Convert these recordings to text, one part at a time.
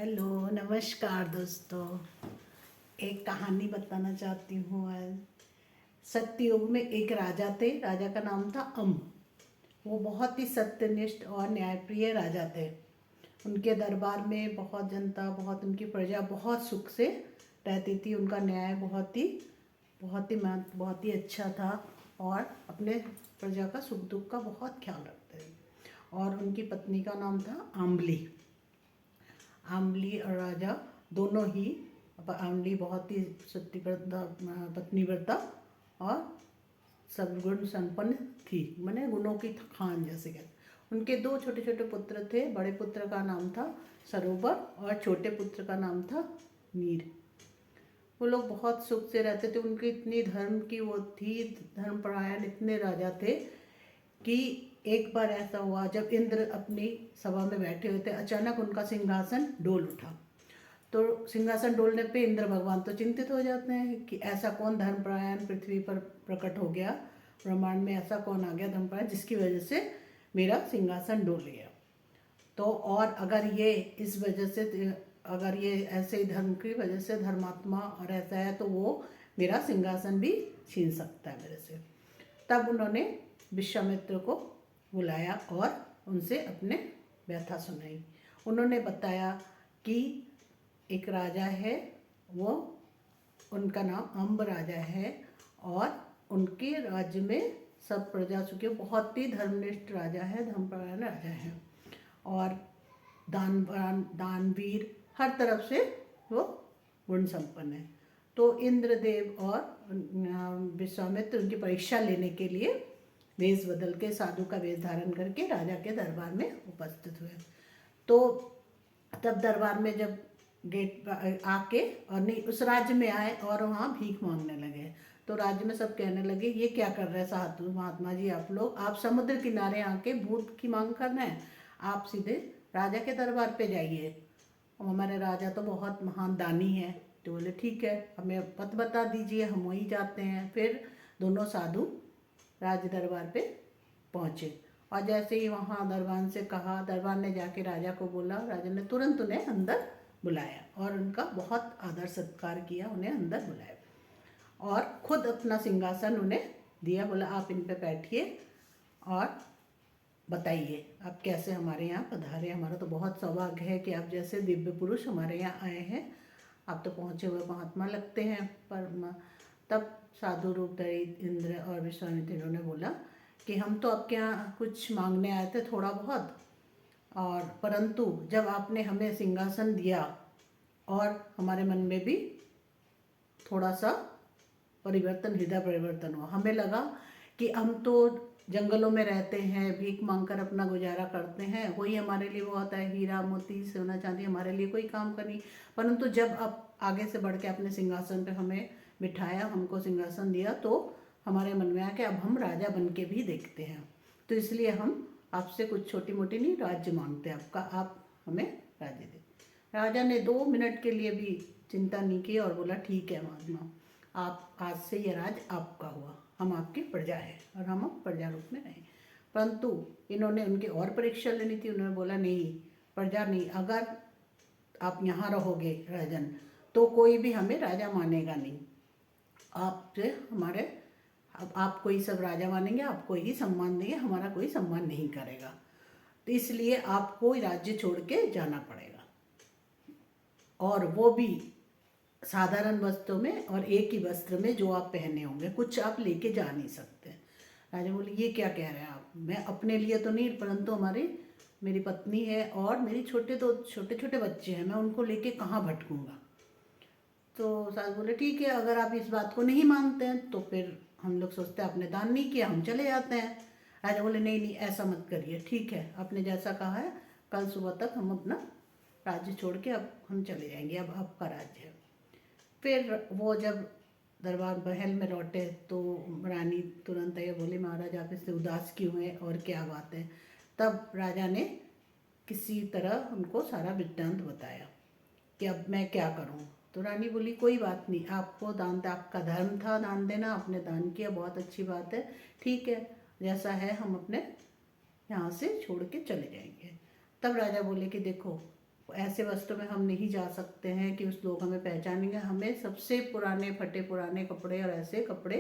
Hello, नमस्कार दोस्तों। एक कहानी बताना चाहती हूँ आज। सत्ययुग में एक राजा थे। राजा का नाम था अम्ब। वो बहुत ही सत्यनिष्ठ और न्यायप्रिय राजा थे। उनके दरबार में बहुत जनता, बहुत उनकी प्रजा बहुत सुख से रहती थी। उनका न्याय बहुत ही अच्छा था और अपने प्रजा का सुख दुख का बहुत ख्याल रखते थे। और उनकी पत्नी का नाम था आम्बली। आम्बली और राजा दोनों ही, आम्बली बहुत ही सत्यव्रता पत्नीव्रता और सद्गुण संपन्न थी, माने गुणों की खान जैसे कहते। उनके दो छोटे छोटे पुत्र थे। बड़े पुत्र का नाम था सरोवर और छोटे पुत्र का नाम था नीर। वो लोग बहुत सुख से रहते थे। उनकी इतनी धर्म की वो थी, धर्मपरायण इतने राजा थे कि एक बार ऐसा हुआ, जब इंद्र अपनी सभा में बैठे हुए थे, अचानक उनका सिंहासन डोल उठा। तो सिंहासन डोलने पे इंद्र भगवान तो चिंतित हो जाते हैं कि ऐसा कौन धर्मपरायण पृथ्वी पर प्रकट हो गया, ब्रह्मांड में ऐसा कौन आ गया धर्मपरायण जिसकी वजह से मेरा सिंहासन डोल गया। तो और अगर ये ऐसे ही धर्म की वजह से धर्मात्मा और ऐसा है तो वो मेरा सिंहासन भी छीन सकता है मेरे से। तब उन्होंने विश्वामित्र को बुलाया और उनसे अपने व्यथा सुनाई। उन्होंने बताया कि एक राजा है, वो उनका नाम अम्ब राजा है और उनके राज्य में सब प्रजा सुखी। बहुत ही धर्मनिष्ठ राजा है, धर्मपरायण राजा है और दानवीर हर तरफ से वो गुण संपन्न है। तो इंद्रदेव और विश्वामित्र उनकी परीक्षा लेने के लिए वेश बदल के, साधु का वेश धारण करके राजा के दरबार में उपस्थित हुए। तो तब दरबार में जब गेट आके और नहीं उस राज्य में आए और वहाँ भीख मांगने लगे, तो राज्य में सब कहने लगे ये क्या कर रहे हैं साधु महात्मा जी, आप लोग, आप समुद्र किनारे आके भूत की मांग कर रहे हैं, आप सीधे राजा के दरबार पे जाइए, हमारे राजा तो बहुत महान दानी है। तो बोले ठीक है, हमें पथ बता दीजिए, हम वहीं जाते हैं। फिर दोनों साधु राज दरबार पे पहुँचे और जैसे ही वहाँ दरबान से कहा, दरबान ने जाके राजा को बोला, राजा ने तुरंत उन्हें अंदर बुलाया और उनका बहुत आदर सत्कार किया, उन्हें अंदर बुलाया और खुद अपना सिंहासन उन्हें दिया। बोला आप इन पे बैठिए और बताइए आप कैसे हमारे यहाँ पधारे। हमारा तो बहुत सौभाग्य है कि आप जैसे दिव्य पुरुष हमारे यहाँ आए हैं, आप तो पहुँचे हुए महात्मा लगते हैं। पर तब साधु रूप धरे इंद्र और विश्वामित्र ने बोला कि हम तो आपके यहाँ कुछ मांगने आए थे थोड़ा बहुत, और परंतु जब आपने हमें सिंहासन दिया और हमारे मन में भी थोड़ा सा हृदय परिवर्तन हुआ। हमें लगा कि हम तो जंगलों में रहते हैं, भीख मांगकर अपना गुजारा करते हैं, वही हमारे लिए वो होता है, हीरा मोती सोना चांदी हमारे लिए कोई काम का नहीं। परंतु जब आप आगे से बढ़ के अपने सिंहासन पे हमें बिठाया, हमको सिंहासन दिया, तो हमारे मन में आया कि अब हम राजा बन के भी देखते हैं। तो इसलिए हम आपसे कुछ छोटी मोटी नहीं राज्य मांगते आपका, आप हमें राज्य दें। राजा ने 2 मिनट के लिए भी चिंता नहीं की और बोला ठीक है महात्मा, आप आज से ये राज आपका हुआ, हम आपकी प्रजा है और हम अब प्रजा रूप में रहें। परंतु इन्होंने उनकी और परीक्षा लेनी थी। उन्होंने बोला नहीं, प्रजा नहीं, अगर आप यहाँ रहोगे राजन तो कोई भी हमें राजा मानेगा नहीं। आपसे हमारे, अब आपको ही सब राजा मानेंगे, आपको ही सम्मान देंगे, हमारा कोई सम्मान नहीं करेगा। तो इसलिए आपको राज्य छोड़ के जाना पड़ेगा, और वो भी साधारण वस्त्रों में और एक ही वस्त्र में जो आप पहने होंगे, कुछ आप लेके जा नहीं सकते। राजा बोले ये क्या कह रहे हैं आप, मैं अपने लिए तो नहीं, परंतु मेरी पत्नी है और मेरी छोटे छोटे बच्चे हैं, मैं उनको लेके कहाँ भटकूंगा। तो सास बोले ठीक है, अगर आप इस बात को नहीं मानते हैं तो फिर हम लोग सोचते हैं आपने दान नहीं किया, हम चले जाते हैं। राजा बोले नहीं नहीं, ऐसा मत करिए, ठीक है आपने जैसा कहा है, कल सुबह तक हम अपना राज्य छोड़ के अब हम चले जाएंगे, अब आपका राज्य है। फिर वो जब दरबार महल में लौटे तो रानी तुरंत आई, बोली महाराज आप इससे उदास क्यों हैं और क्या बात है। तब राजा ने किसी तरह उनको सारा वृत्तांत बताया कि अब मैं क्या करूं। तो रानी बोली कोई बात नहीं, आपको दान, आपका धर्म था दान देना, आपने दान किया, बहुत अच्छी बात है, ठीक है जैसा है हम अपने यहाँ से छोड़ के चले जाएंगे। तब राजा बोले कि देखो ऐसे वस्त्रों में हम नहीं जा सकते हैं कि उस लोग हमें पहचानेंगे। हमें सबसे पुराने फटे पुराने कपड़े और ऐसे कपड़े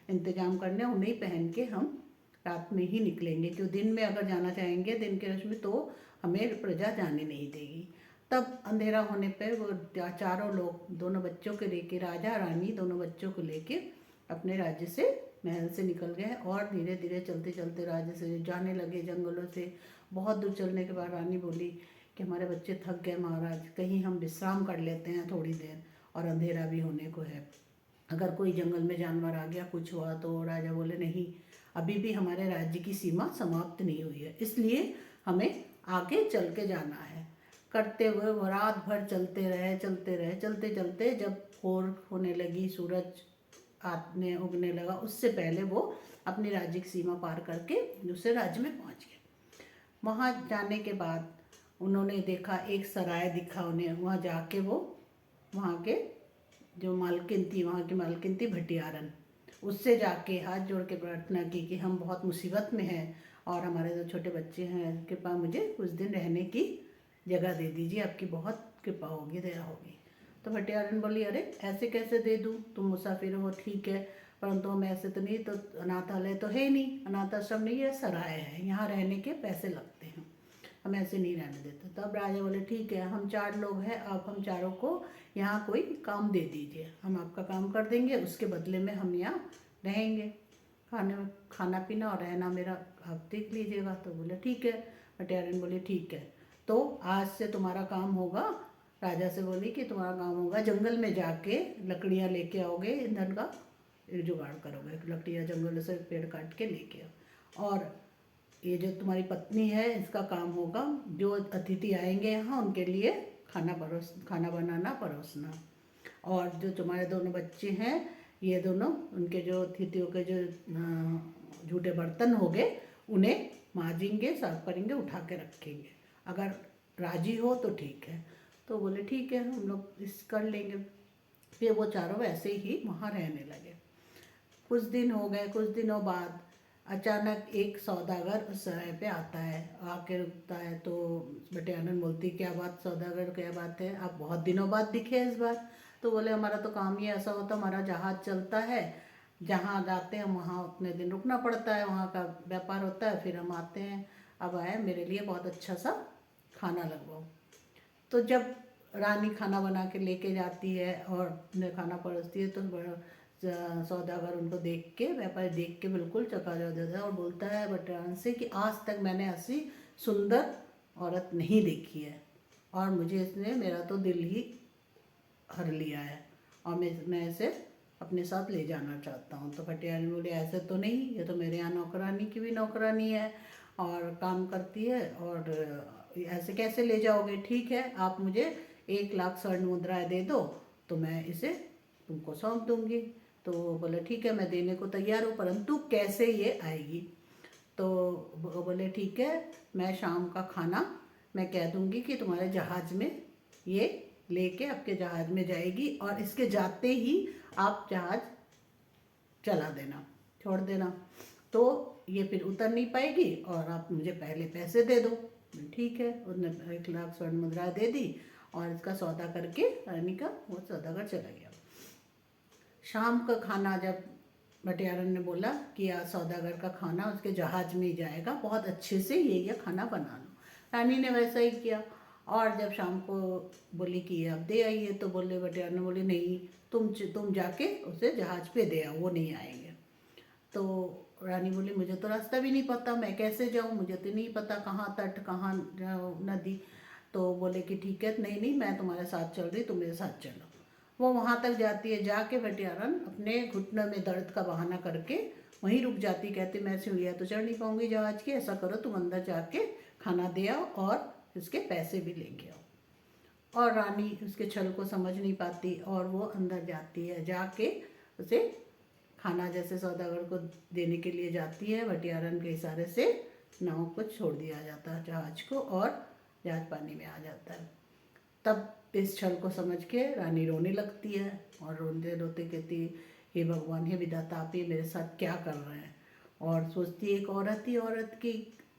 इंतजाम करने, उन्हें पहन के हम रात में ही निकलेंगे, क्यों दिन में अगर जाना चाहेंगे दिन के रश में तो हमें प्रजा जाने नहीं देगी। तब अंधेरा होने पर वो चारों लोग दोनों बच्चों को लेके, राजा रानी दोनों बच्चों को लेके अपने राज्य से, महल से निकल गए और धीरे धीरे चलते चलते राज्य से जाने लगे जंगलों से। बहुत दूर चलने के बाद रानी बोली कि हमारे बच्चे थक गए महाराज, कहीं हम विश्राम कर लेते हैं थोड़ी देर, और अंधेरा भी होने को है, अगर कोई जंगल में जानवर आ गया कुछ हुआ तो। राजा बोले नहीं, अभी भी हमारे राज्य की सीमा समाप्त नहीं हुई है, इसलिए हमें आगे चल के जाना है। करते हुए वो रात भर चलते रहे चलते चलते जब भोर होने लगी, सूरज आने उगने लगा, उससे पहले वो अपनी राज्य की सीमा पार करके दूसरे राज्य में पहुंच गए। वहाँ जाने के बाद उन्होंने देखा एक सराय दिखा उन्हें। वहाँ जाके वो वहाँ के जो मालकिन थी, वहाँ की मालकिन थी भटियारन, उससे जाके हाथ जोड़ के प्रार्थना की कि हम बहुत मुसीबत में हैं और हमारे जो छोटे बच्चे हैं, कृपा मुझे कुछ दिन रहने की जगह दे दीजिए, आपकी बहुत कृपा होगी, दया होगी। तो भटियारन बोली अरे ऐसे कैसे दे दूँ, तुम मुसाफिर हो ठीक है, परंतु हम ऐसे तो नहीं, तो अनाथालय तो है नहीं, अनाथ आश्रम नहीं है, सराय है, यहाँ रहने के पैसे लगते हैं, हम ऐसे नहीं रहने देते। तब राजा बोले ठीक है, हम 4 लोग हैं, आप हम चारों को यहाँ कोई काम दे दीजिए, हम आपका काम कर देंगे, उसके बदले में हम यहाँ रहेंगे, खाना पीना और रहना मेरा आप देख लीजिएगा। तो बोले ठीक है। भटियारन बोले ठीक है, तो आज से तुम्हारा काम होगा, राजा से बोली कि तुम्हारा काम होगा जंगल में जाके लकड़ियाँ लेके आओगे, ईंधन का जुगाड़ करोगे, लकड़ियाँ जंगल से पेड़ काट के लेके आओ, और ये जो तुम्हारी पत्नी है इसका काम होगा जो अतिथि आएंगे यहाँ उनके लिए खाना बनाना परोसना, और जो तुम्हारे दोनों बच्चे हैं ये दोनों, उनके जो अतिथियों के जो झूठे बर्तन हो गए उन्हें मांजेंगे, साफ करेंगे, उठा के रखेंगे, अगर राजी हो तो ठीक है। तो बोले ठीक है, हम लोग इस कर लेंगे। फिर वो चारों वैसे ही वहाँ रहने लगे। कुछ दिन हो गए, कुछ दिनों बाद अचानक एक सौदागर उस सराय पे आता है, आके रुकता है। तो भटियारन बोलती क्या बात सौदागर, क्या बात है, आप बहुत दिनों बाद दिखे इस बार। तो बोले हमारा तो काम ही ऐसा होता, हमारा जहाज़ चलता है, जहाँ जाते हैं वहाँ उतने दिन रुकना पड़ता है, वहाँ का व्यापार होता है, फिर हम आते हैं, अब आए मेरे लिए बहुत अच्छा सा खाना लगवाओ। तो जब रानी खाना बना के लेके जाती है और उन्हें खाना परोसती है, तो सौदागर उनको देख के, व्यापारी देख के बिल्कुल चकाचौंध हो जाता है और बोलता है भटियारन से कि आज तक मैंने ऐसी सुंदर औरत नहीं देखी है और मुझे इसने मेरा तो दिल ही हर लिया है और मैं इसे अपने साथ ले जाना चाहता हूँ। तो भटियारन बोले ऐसे तो नहीं, ये तो मेरे यहाँ नौकरानी की भी नौकरानी है और काम करती है, और ऐसे कैसे ले जाओगे, ठीक है आप मुझे 1 लाख स्वर्ण मुद्राएं दे दो तो मैं इसे तुमको सौंप दूंगी। तो बोले ठीक है मैं देने को तैयार हूँ, परंतु कैसे ये आएगी। तो बोले ठीक है, मैं शाम का खाना मैं कह दूंगी कि तुम्हारे जहाज़ में ये लेके आपके जहाज़ में जाएगी और इसके जाते ही आप जहाज़ चला देना, छोड़ देना, तो ये फिर उतर नहीं पाएगी और आप मुझे पहले पैसे दे दो। ठीक है, उसने 1 लाख स्वर्ण मुद्रा दे दी और इसका सौदा करके रानी का वो सौदागर चला गया। शाम का खाना जब भटियारन ने बोला कि आज सौदागर का खाना उसके जहाज़ में ही जाएगा, बहुत अच्छे से ये खाना बना लो। रानी ने वैसा ही किया और जब शाम को बोली कि अब दे आइए, तो बोले भटियारन बोले नहीं, तुम जाके उसे जहाज़ पे दे आओ, वो नहीं आएंगे। तो रानी बोली मुझे तो रास्ता भी नहीं पता, मैं कैसे जाऊँ, मुझे तो नहीं पता कहाँ तट कहाँ नदी। तो बोले कि ठीक है, नहीं मैं तुम्हारे साथ चल रही, तुम मेरे साथ चलो। वो वहाँ तक जाती है, जाके भटियारन अपने घुटनों में दर्द का बहाना करके वहीं रुक जाती, कहती मैं सीढ़ियाँ तो चढ़ नहीं पाऊँगी जहाज़ की, ऐसा करो तुम अंदर जाके खाना दे आओ और इसके पैसे भी लेके आओ। और रानी उसके छल को समझ नहीं पाती और वो अंदर जाती है, जाके उसे खाना जैसे सौदागर को देने के लिए जाती है, भटियारन के इशारे से नाव को छोड़ दिया जाता है जहाज को और जहाज पानी में आ जाता है। तब इस छल को समझ के रानी रोने लगती है और रोते रोते कहती हे भगवान, हे विधाता, आप ये मेरे साथ क्या कर रहे हैं। और सोचती है एक औरत ही औरत के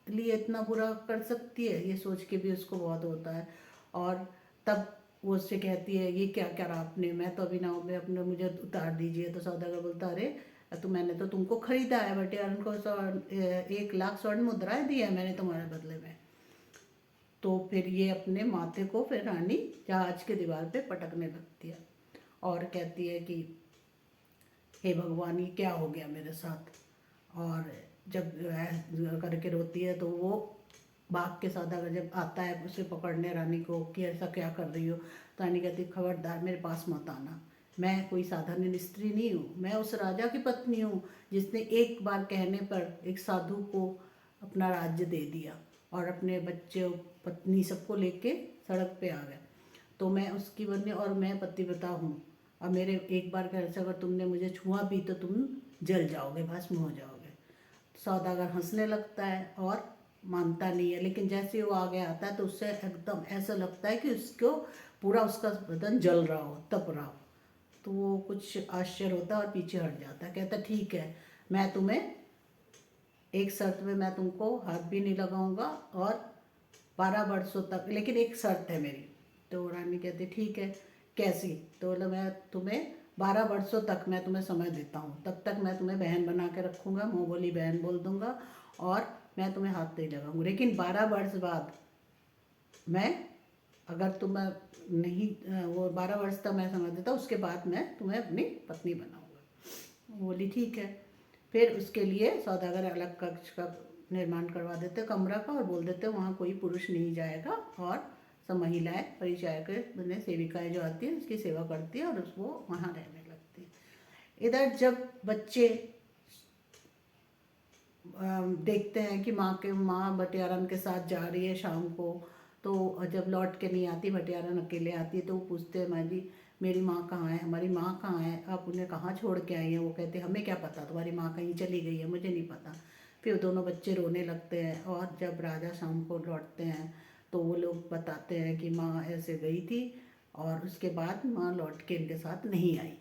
लिए इतना बुरा कर सकती है, ये सोच के भी उसको बहुत होता है। और तब वो उससे कहती है ये क्या करा आपने, मैं तो अभी ना मैं अपने मुझे उतार दीजिए। तो सौदागर बोलता अरे तो मैंने तो तुमको खरीदा है बेटे, और उनको 1 लाख स्वर्ण मुद्राएं दी है मैंने तुम्हारे बदले में। तो फिर ये अपने माथे को फिर रानी जहाज के दीवार पे पटकने लगती है और कहती है कि हे भगवान ये क्या हो गया मेरे साथ। और जब करके रोती है तो वो बाघ के सौदागर जब आता है उसे पकड़ने रानी को कि ऐसा क्या कर रही हो, तो रानी कहती खबरदार मेरे पास मत आना, मैं कोई साधारण स्त्री नहीं हूँ, मैं उस राजा की पत्नी हूँ जिसने एक बार कहने पर एक साधु को अपना राज्य दे दिया और अपने बच्चे पत्नी सबको लेके सड़क पे आ गया। तो मैं उसकी बनी और मैं पतिव्रता हूँ, और मेरे एक बार घर से अगर तुमने मुझे छुआ भी तो तुम जल जाओगे, भस्म हो जाओगे। सौदागर हंसने लगता है और मानता नहीं है, लेकिन जैसे वो आगे आता है तो उससे एकदम ऐसा लगता है कि उसको पूरा उसका बदन जल रहा हो, तप रहा हो। तो वो कुछ आश्चर्य होता है और पीछे हट जाता है, कहता ठीक है मैं तुम्हें एक शर्त में मैं तुमको हाथ भी नहीं लगाऊंगा और 12 वर्षों तक, लेकिन एक शर्त है मेरी। तो रानी कहती ठीक है कैसी। तो बोला मैं तुम्हें 12 वर्षों तक मैं तुम्हें समय देता हूँ, तब तक मैं तुम्हें बहन बना के रखूँगा, मुँह बोली बहन बोल दूँगा और मैं तुम्हें हाथ नहीं लगाऊंगी, लेकिन 12 वर्ष बाद मैं अगर तुम्हें नहीं वो 12 वर्ष तक मैं समय देता, उसके बाद मैं तुम्हें अपनी पत्नी बनाऊंगा। बोली ठीक है। फिर उसके लिए सौदागर अलग कक्ष का निर्माण करवा देते कमरा का, और बोल देते वहाँ कोई पुरुष नहीं जाएगा और सब महिलाएं परिचायक बने सेविकाएं जो आती हैं उसकी सेवा करती है और उसको वहाँ रहने लगती है। इधर जब बच्चे देखते हैं कि माँ भटियारन के साथ जा रही है शाम को, तो जब लौट के नहीं आती भटियारन अकेले आती है तो वो पूछते हैं माँ जी मेरी माँ कहाँ है, हमारी माँ कहाँ है, आप उन्हें कहाँ छोड़ के आई हैं। वो कहते हैं हमें क्या पता, तुम्हारी माँ कहीं चली गई है, मुझे नहीं पता। फिर दोनों बच्चे रोने लगते हैं और जब राजा शाम को लौटते हैं तो वो लोग बताते हैं कि माँ ऐसे गई थी और उसके बाद माँ लौट के इनके साथ नहीं आई।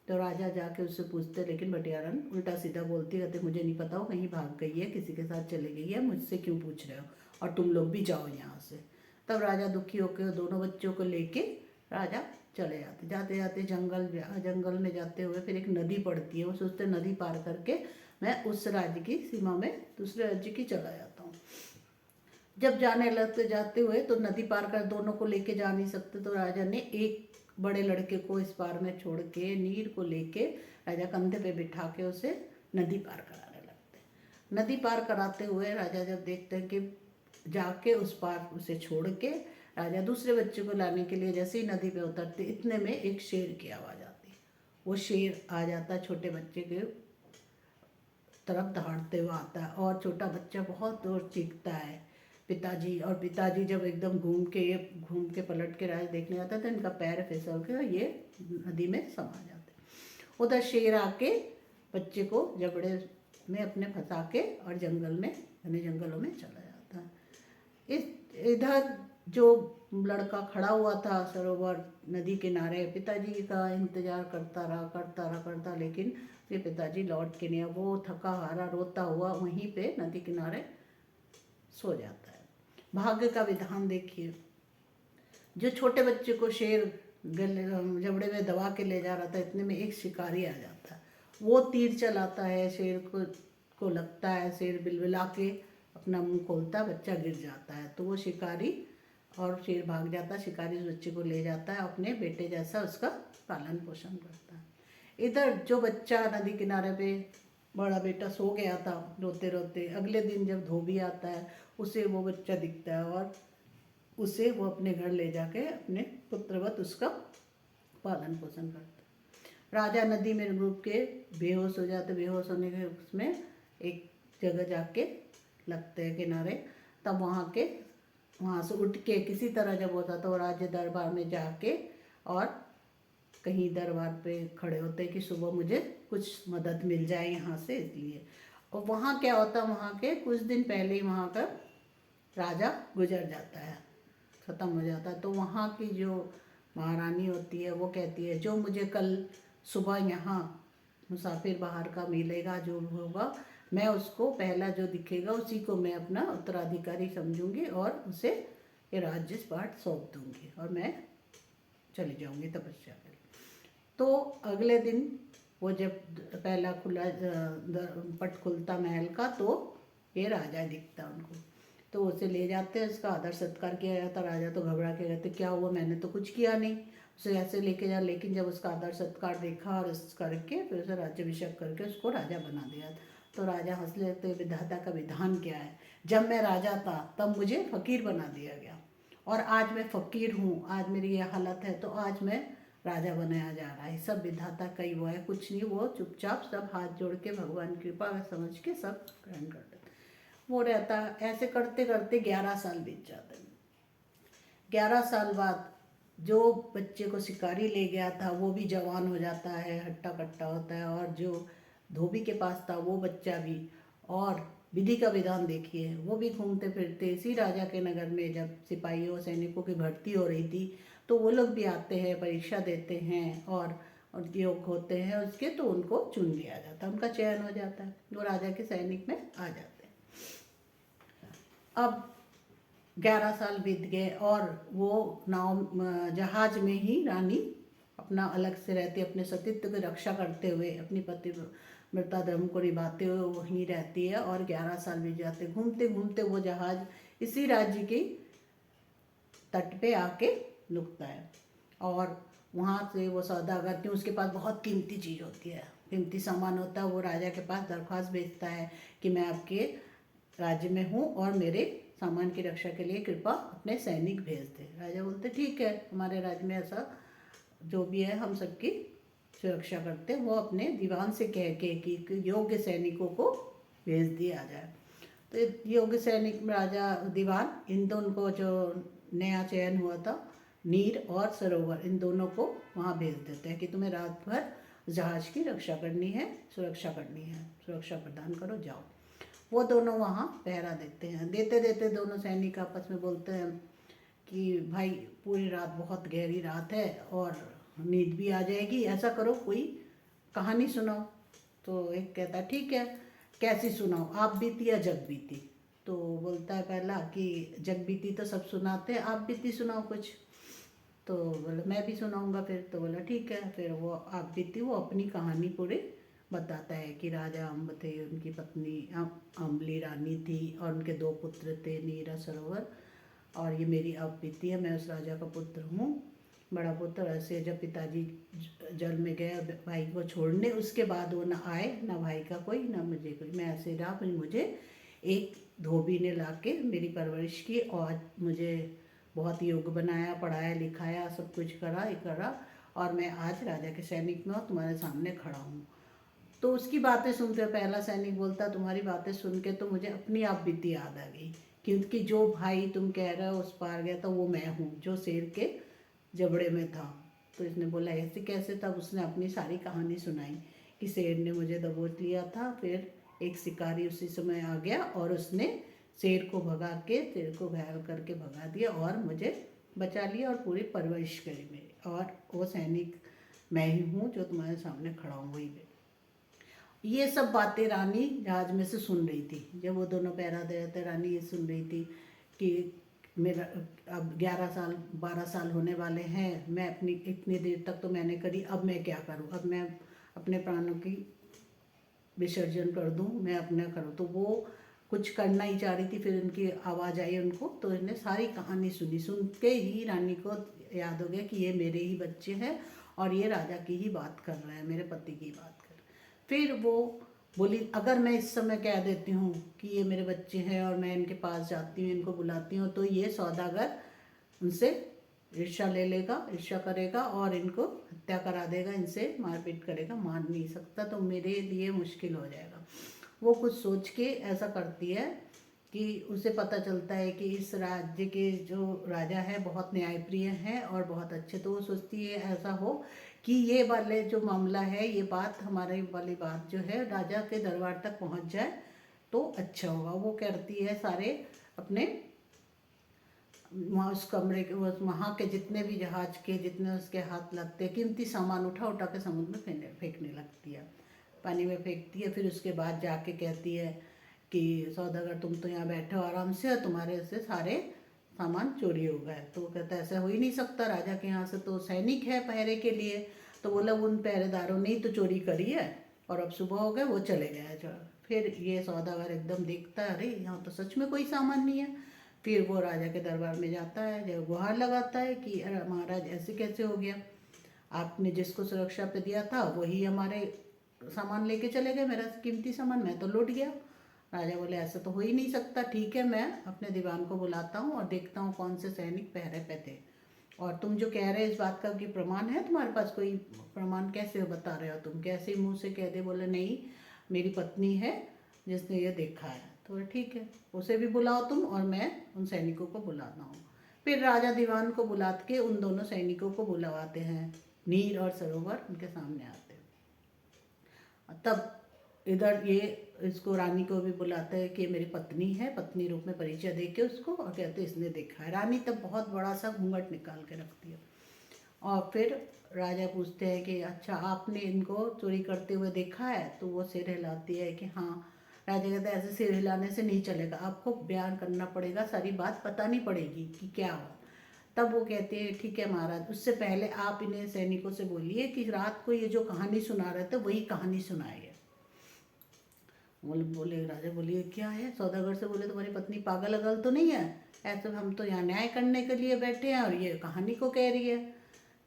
तो राजा जाके उससे पूछते, लेकिन भटियारन उल्टा सीधा बोलती, कहते मुझे नहीं पता, वो कहीं भाग गई है, किसी के साथ चली गई है, मुझसे क्यों पूछ रहे हो, और तुम लोग भी जाओ यहाँ से। तब राजा दुखी होकर दोनों बच्चों को लेके राजा चले जाते जाते जाते जंगल में जाते हुए फिर एक नदी पड़ती है। वो सोचते नदी पार करके मैं उस राज्य की सीमा में दूसरे राज्य की चला जाता हूँ। जब जाने लगते जाते हुए तो नदी पार कर दोनों को लेके जा नहीं सकते, तो राजा ने एक बड़े लड़के को इस पार में छोड़ के नीर को लेके राजा कंधे पे बिठा के उसे नदी पार कराने लगते। नदी पार कराते हुए राजा जब देखते हैं कि जाके उस पार उसे छोड़ के राजा दूसरे बच्चे को लाने के लिए जैसे ही नदी पे उतरते इतने में एक शेर की आवाज़ आती। वो शेर आ जाता छोटे बच्चे के तरफ दहाड़ते हुए आता है और छोटा बच्चा बहुत दूर चीखता है पिताजी। और पिताजी जब एकदम घूम के पलट के राज देखने आता है तो इनका पैर फिसल के ये नदी में समा जाते। उधर शेर आके बच्चे को जबड़े में अपने फंसा के और जंगल में घने जंगलों में चला जाता है। इधर जो लड़का खड़ा हुआ था सरोवर नदी किनारे पिताजी का इंतजार करता लेकिन फिर पिताजी लौट के नहीं आया। वो थका हारा रोता हुआ वहीं पे नदी किनारे सो जाता है। भाग्य का विधान देखिए, जो छोटे बच्चे को शेर जबड़े में दबा के ले जा रहा था इतने में एक शिकारी आ जाता है। वो तीर चलाता है, शेर को लगता है, शेर बिलबिला के अपना मुंह खोलता है, बच्चा गिर जाता है। तो वो शिकारी और शेर भाग जाता है, शिकारी उस बच्चे को ले जाता है, अपने बेटे जैसा उसका पालन पोषण करता है। इधर जो बच्चा नदी किनारे पे बड़ा बेटा सो गया था रोते रोते, अगले दिन जब धोबी आता है उसे वो बच्चा दिखता है और उसे वो अपने घर ले जाके अपने पुत्रवत उसका पालन पोषण करता है। राजा नदी में डूब के बेहोश हो जाते, बेहोश होने के उसमें एक जगह जाके लगते हैं किनारे। तब वहाँ से उठ के किसी तरह जब होता तो राज्य दरबार में जाके और कहीं दरबार पे खड़े होते कि सुबह मुझे कुछ मदद मिल जाए यहाँ से, इसलिए। और वहाँ क्या होता, वहाँ के कुछ दिन पहले ही वहाँ का राजा गुजर जाता है, ख़त्म हो जाता है। तो वहाँ की जो महारानी होती है वो कहती है जो मुझे कल सुबह यहाँ मुसाफिर बाहर का मिलेगा जो होगा, मैं उसको पहला जो दिखेगा उसी को मैं अपना उत्तराधिकारी समझूंगी और उसे ये राज्य पाठ सौंप दूंगी और मैं चली जाऊंगी तपस्या के लिए। तो अगले दिन वो जब पहला खुला पट खुलता महल का, तो ये राजा दिखता उनको, तो उसे ले जाते हैं, उसका आदर सत्कार किया जाता। राजा तो घबरा के कहते क्या हुआ, मैंने तो कुछ किया नहीं, उसे ऐसे लेके जा। लेकिन जब उसका आदर सत्कार देखा और इस करके फिर उसे राज्याभिषेक करके उसको राजा बना दिया। तो राजा हंस लेते, विधाता का विधान क्या है, जब मैं राजा था तब मुझे फकीर बना दिया गया और आज मैं फकीर हूँ, आज मेरी ये हालत है, तो आज मैं राजा बनाया जा रहा है। सब विधाता का ही वो है, कुछ नहीं, वो चुपचाप सब हाथ जोड़ के भगवान की कृपा समझ के सब ग्रहण कर लेते। वो रहता, ऐसे करते करते 11 साल बीत जाते हैं। 11 साल बाद जो बच्चे को शिकारी ले गया था वो भी जवान हो जाता है, हट्टा कट्टा होता है, और जो धोबी के पास था वो बच्चा भी, और विधि का विधान देखिए, वो भी घूमते फिरते इसी राजा के नगर में। जब सिपाहियों सैनिकों की भर्ती हो रही थी तो वो लोग भी आते हैं, परीक्षा देते हैं और योग होते हैं उसके, तो उनको चुन लिया जाता है, उनका चयन हो जाता है, वो राजा के सैनिक में आ जाते हैं। अब 11 साल बीत गए और वो नाव जहाज में ही रानी अपना अलग से रहती, अपने सतीत्व की रक्षा करते हुए, अपनी पतिव्रता धर्म को निभाते हुए वहीं रहती है। और 11 साल बीत जाते, घूमते घूमते वो जहाज इसी राज्य के तट पे आके रुकता है और वहाँ से वो सौदागर, क्यों उसके पास बहुत कीमती चीज़ होती है, कीमती सामान होता है, वो राजा के पास दरख्वास्त भेजता है कि मैं आपके राज्य में हूँ और मेरे सामान की रक्षा के लिए कृपा अपने सैनिक भेज दे। राजा बोलते ठीक है, हमारे राज्य में ऐसा जो भी है हम सबकी सुरक्षा करते हैं। वो अपने दीवान से कह के कि योग्य सैनिकों को भेज दिया जाए। तो योग्य सैनिक राजा दीवान इन दोनों को, जो नया चयन हुआ था, नीर और सरोवर, इन दोनों को वहाँ भेज देते हैं कि तुम्हें रात भर जहाज की रक्षा करनी है, सुरक्षा करनी है, सुरक्षा प्रदान करो, जाओ। वो दोनों वहाँ पहरा देते हैं। देते देते दोनों सैनिक आपस में बोलते हैं कि भाई पूरी रात बहुत गहरी रात है और नींद भी आ जाएगी, ऐसा करो कोई कहानी सुनाओ। तो एक कहता है ठीक है, कैसी सुनाओ, आप बीती या जग बीती। तो बोलता है पहला कि जग बीती तो सब सुनाते हैं, आप बीती सुनाओ कुछ। तो बोला मैं भी सुनाऊंगा फिर। तो बोला ठीक है। फिर वो आप बीती वो अपनी कहानी पूरी बताता है कि राजा अम्ब थे, उनकी पत्नी अम्बली रानी थी और उनके 2 पुत्र थे, नीरा सरोवर, और ये मेरी अब बीती है, मैं उस राजा का पुत्र हूँ, बड़ा पुत्र। ऐसे जब पिताजी जल में गए भाई को छोड़ने, उसके बाद वो ना आए, ना भाई का कोई, ना मुझे कोई, मैं ऐसे रहा, फिर मुझे एक धोबी ने लाके मेरी परवरिश की और मुझे बहुत योग्य बनाया, पढ़ाया लिखाया, सब कुछ करा और मैं आज राजा के सैनिक में और तुम्हारे सामने खड़ा हूँ। तो उसकी बातें सुनते पहला सैनिक बोलता तुम्हारी बातें सुन के तो मुझे अपनी आप बीती याद आ गई, क्योंकि जो भाई तुम कह रहे हो उस पार गया था वो मैं हूँ जो शेर के जबड़े में था। तो इसने बोला ऐसे कैसे? तब उसने अपनी सारी कहानी सुनाई कि शेर ने मुझे दबोच लिया था, फिर एक शिकारी उसी समय आ गया और उसने शेर को भगा के, शेर को घायल करके भगा दिया और मुझे बचा लिया और पूरी परवरिश करी मेरी, और वो सैनिक मैं ही हूँ जो तुम्हारे सामने खड़ा हूँ, वही मैं। ये सब बातें रानी जहाज में से सुन रही थी। जब वो दोनों पहरा दे रहे थे, रानी ये सुन रही थी कि मेरा अब 11 साल 12 साल होने वाले हैं, मैं अपनी इतनी देर तक तो मैंने करी, अब मैं क्या करूं, अब मैं अपने प्राणों की विसर्जन कर दूं, मैं अपना करूं। तो वो कुछ करना ही चाह रही थी, फिर उनकी आवाज़ आई उनको, तो इन्हें सारी कहानी सुनी। सुनते ही रानी को याद हो गया कि ये मेरे ही बच्चे हैं और ये राजा की ही बात कर रहे हैं, मेरे पति की बात कर। फिर वो बोली अगर मैं इस समय कह देती हूँ कि ये मेरे बच्चे हैं और मैं इनके पास जाती हूँ, इनको बुलाती हूँ, तो ये सौदागर उनसे ईर्ष्या ले लेगा, ईर्ष्या करेगा और इनको हत्या करा देगा, इनसे मारपीट करेगा, मार नहीं सकता, तो मेरे लिए मुश्किल हो जाएगा। वो कुछ सोच के ऐसा करती है कि उसे पता चलता है कि इस राज्य के जो राजा है बहुत न्यायप्रिय हैं और बहुत अच्छे। तो वो सोचती है ऐसा हो कि ये वाले जो मामला है, ये बात हमारे वाली बात जो है राजा के दरबार तक पहुंच जाए तो अच्छा होगा। वो करती है सारे अपने वहाँ उस कमरे के वहाँ के जितने भी जहाज के जितने उसके हाथ लगते कीमती सामान उठा उठा के समुद्र में फेंकने लगती है, पानी में फेंकती है। फिर उसके बाद जाके कहती है कि सौदागर तुम तो यहाँ बैठे हो आराम से और तुम्हारे से सारे सामान चोरी हो गया। तो वो कहता है ऐसा हो ही नहीं सकता, राजा के यहाँ से तो सैनिक है पहरे के लिए। तो बोला उन पहरेदारों ने ही तो चोरी करी है, और अब सुबह हो गए, वो चले गए। फिर ये सौदागर एकदम देखता है, अरे यहाँ तो सच में कोई सामान नहीं है। फिर वो राजा के दरबार में जाता है, जब गुहार लगाता है कि अरे महाराज ऐसे कैसे हो गया, आपने जिसको सुरक्षा पे दिया था वही हमारे सामान लेके चले गए, मेरा कीमती सामान, मैं तो लूट गया। राजा बोले ऐसा तो हो ही नहीं सकता, ठीक है मैं अपने दीवान को बुलाता हूँ और देखता हूँ कौन से सैनिक पहरे पे थे, और तुम जो कह रहे हो इस बात का कि प्रमाण है तुम्हारे पास, कोई प्रमाण कैसे बता रहे हो तुम, कैसे ही मुँह से कह दे। बोले नहीं, मेरी पत्नी है जिसने ये देखा है। तो ठीक है, उसे भी बुलाओ तुम और मैं उन सैनिकों को बुलाता हूँ। फिर राजा दीवान को बुला के उन दोनों सैनिकों को बुलवाते हैं। नीर और सरोवर उनके सामने आते हैं। तब इधर ये इसको रानी को भी बुलाता है कि मेरी पत्नी है, पत्नी रूप में परिचय दे के उसको, और कहते हैं इसने देखा है। रानी तब बहुत बड़ा सा घूंघट निकाल के रखती है, और फिर राजा पूछते हैं कि अच्छा आपने इनको चोरी करते हुए देखा है। तो वो सिर हिलाती है कि हाँ। राजा कहता है ऐसे सिर हिलाने से नहीं चलेगा, आपको बयान करना पड़ेगा, सारी बात बतानी पड़ेगी कि क्या हो। तब वो कहते हैं ठीक है महाराज, उससे पहले आप इन्हें सैनिकों से बोलिए कि रात को ये जो कहानी सुना रहे थे वही कहानी सुनाइए। बोले राजा बोलिए क्या है। सौदागर से बोले तुम्हारी पत्नी पागल अगल तो नहीं है, ऐसे हम तो यहाँ न्याय करने के लिए बैठे हैं और ये कहानी को कह रही है।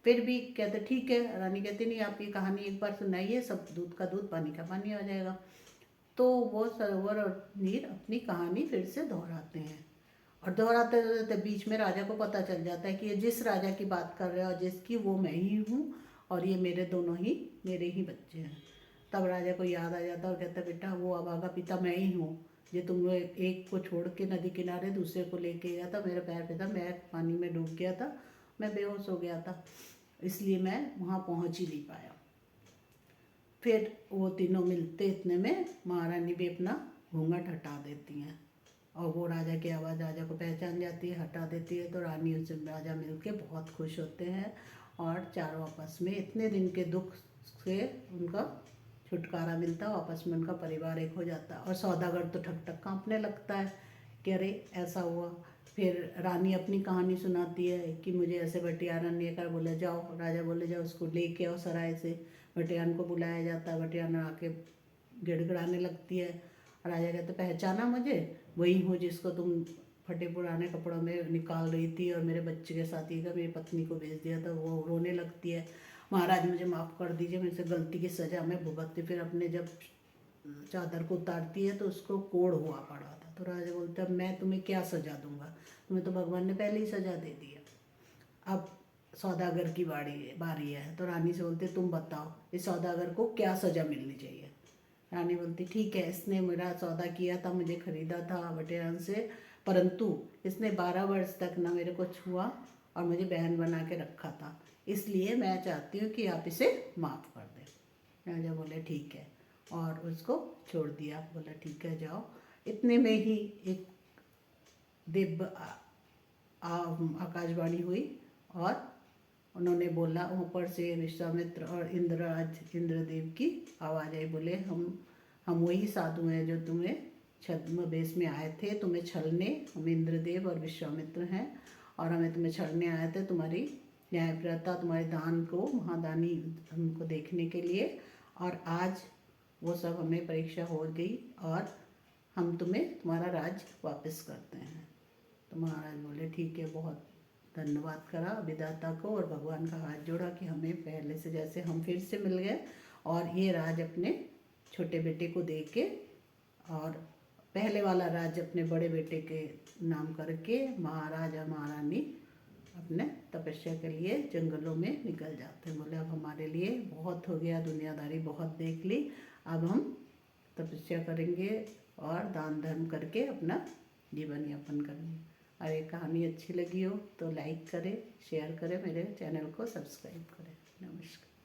फिर भी कहते ठीक है। रानी कहती नहीं, आप ये कहानी एक बार सुनाइए, सब दूध का दूध पानी का पानी हो जाएगा। तो वो सरोवर और नीर अपनी कहानी फिर से दोहराते हैं, और दोहराते दोहराते बीच में राजा को पता चल जाता है कि ये जिस राजा की बात कर रहे हैं और जिसकी, वो मैं ही हूँ, और ये मेरे दोनों ही मेरे ही बच्चे हैं। तब राजा को याद आ जाता है और कहता है बेटा वो अभागा पिता मैं ही हूँ, ये तुम एक को छोड़ के नदी किनारे दूसरे को लेके गया था, मेरा पैर पे था, मैं पानी में डूब गया था, मैं बेहोश हो गया था, इसलिए मैं वहाँ पहुँच ही नहीं पाया। फिर वो तीनों मिलते इतने में महारानी भी अपना घूंघट हटा देती हैं, और वो राजा की आवाज़ राजा को पहचान जाती है, हटा देती है। तो रानी उनसे राजा मिलके बहुत खुश होते हैं, और चारों आपस में इतने दिन के दुख से उनका छुटकारा मिलता है, आपस में उनका परिवार एक हो जाता है। और सौदागर तो ठक ठक काँपने लगता है कि अरे ऐसा हुआ। फिर रानी अपनी कहानी सुनाती है कि मुझे ऐसे भटियारन लेकर, बोले जाओ, राजा बोले जाओ उसको लेके आओ सराय से। भटियान को बुलाया जाता है, भटियान आके गिड़गिड़ाने लगती है। राजा कहते पहचाना मुझे, वही हूँ जिसको तुम फटे पुराने कपड़ों में निकाल रही थी और मेरे बच्चे के साथ ही मेरी पत्नी को भेज दिया था। वो रोने लगती है, महाराज मुझे माफ़ कर दीजिए, मेरे से गलती की सज़ा मैं भुगतती। फिर अपने जब चादर को उतारती है तो उसको कोढ़ हुआ पड़ा था। तो राजा बोलता है मैं तुम्हें क्या सज़ा दूंगा, तुम्हें तो भगवान ने पहले ही सज़ा दे दी है, अब सौदागर की बारी है। तो रानी से बोलते तुम बताओ इस सौदागर को क्या सज़ा मिलनी चाहिए। रानी बोलती ठीक है, इसने मेरा सौदा किया था, मुझे खरीदा था बटेरान से, परंतु इसने 12 वर्ष तक ना मेरे को छुआ और मुझे बहन बना के रखा था, इसलिए मैं चाहती हूँ कि आप इसे माफ़ कर दें। राजा बोले ठीक है, और उसको छोड़ दिया। बोला ठीक है जाओ। इतने में ही एक दिव्य आकाशवाणी हुई, और उन्होंने बोला, ऊपर से विश्वामित्र और इंद्रदेव की आवाज़ आई। बोले हम वही साधु हैं जो तुम्हें छद्म वेश में आए थे तुम्हें छलने, हम इंद्रदेव और विश्वामित्र हैं, और हमें तुम्हें छलने आए थे तुम्हारी न्यायप्रियता, तुम्हारे दान को, महादानी हमको देखने के लिए, और आज वो सब हमें परीक्षा हो गई और हम तुम्हें तुम्हारा राज वापस करते हैं। तो महाराज बोले ठीक है, बहुत धन्यवाद करा विधाता को और भगवान का हाथ जोड़ा कि हमें पहले से जैसे हम फिर से मिल गए, और ये राज अपने छोटे बेटे को दे के, और पहले वाला राज अपने बड़े बेटे के नाम करके महाराज और महारानी अपने तपस्या के लिए जंगलों में निकल जाते हैं। बोले अब हमारे लिए बहुत हो गया, दुनियादारी बहुत देख ली, अब हम तपस्या करेंगे और दान धर्म करके अपना जीवन यापन करेंगे। और ये कहानी अच्छी लगी हो तो लाइक करें, शेयर करें, मेरे चैनल को सब्सक्राइब करें। नमस्कार।